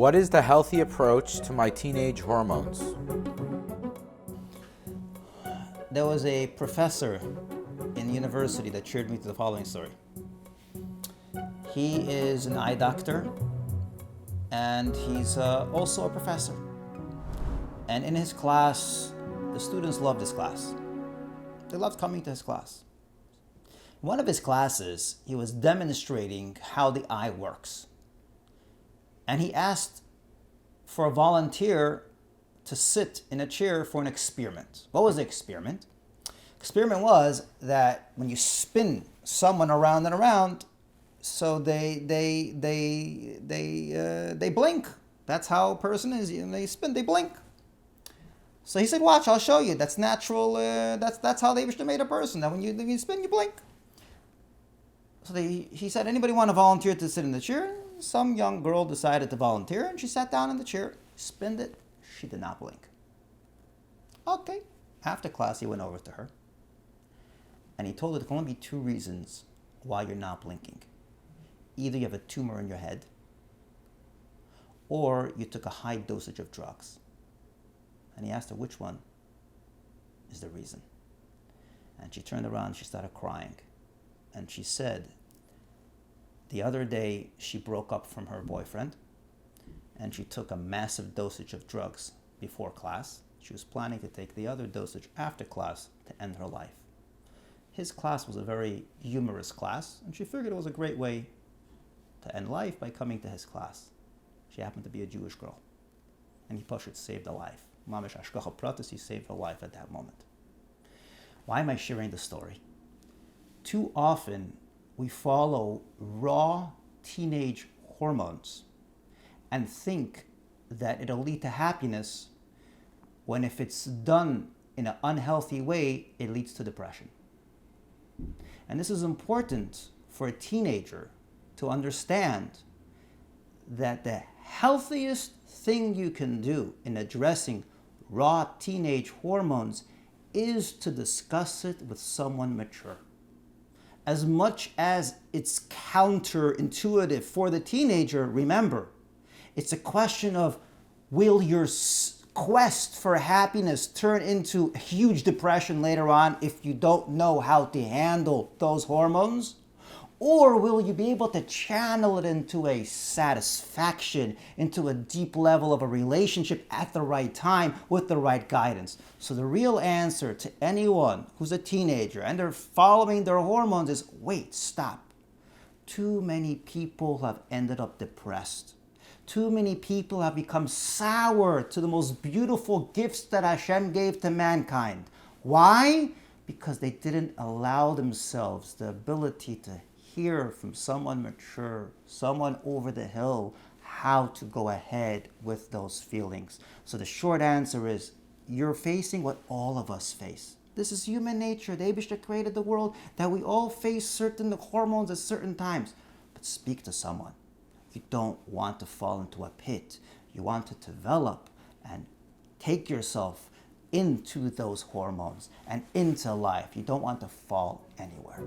What is the healthy approach to my teenage hormones? There was a professor in university that shared me the following story. He is an eye doctor, and he's also a professor. And in his class, the students loved his class. They loved coming to his class. One of his classes, he was demonstrating how the eye works. And he asked for a volunteer to sit in a chair for an experiment. What was the experiment? Experiment was that when you spin someone around and around, so they blink. That's how a person is. They spin, they blink. So he said, "Watch, I'll show you. That's natural. That's how they made a person. That when you spin, you blink." So he said, "Anybody want to volunteer to sit in the chair?" Some young girl decided to volunteer, and she sat down in the chair, spinned it. She did not blink. Okay. After class, he went over to her, and he told her there can only be two reasons why you're not blinking. Either you have a tumor in your head, or you took a high dosage of drugs. And he asked her which one is the reason. And she turned around and she started crying. And she said, the other day she broke up from her boyfriend, and she took a massive dosage of drugs before class. She was planning to take the other dosage after class to end her life. His class was a very humorous class, and she figured it was a great way to end life by coming to his class. She happened to be a Jewish girl, and he pushed it, saved her life. Mamish Ashkacha Pratis, he saved her life at that moment. Why am I sharing the story? Too often we follow raw teenage hormones and think that it'll lead to happiness, when if it's done in an unhealthy way, it leads to depression. And this is important for a teenager to understand, that the healthiest thing you can do in addressing raw teenage hormones is to discuss it with someone mature. As much as it's counterintuitive for the teenager, remember, it's a question of, will your quest for happiness turn into a huge depression later on if you don't know how to handle those hormones? Or will you be able to channel it into a satisfaction, into a deep level of a relationship at the right time with the right guidance? So the real answer to anyone who's a teenager and they're following their hormones is, wait, stop. Too many people have ended up depressed. Too many people have become sour to the most beautiful gifts that Hashem gave to mankind. Why? Because they didn't allow themselves the ability to hear from someone mature, someone over the hill, how to go ahead with those feelings. So the short answer is, you're facing what all of us face. This is human nature. The Eibishter created the world that we all face certain hormones at certain times. But speak to someone. You don't want to fall into a pit. You want to develop and take yourself into those hormones and into life. You don't want to fall anywhere.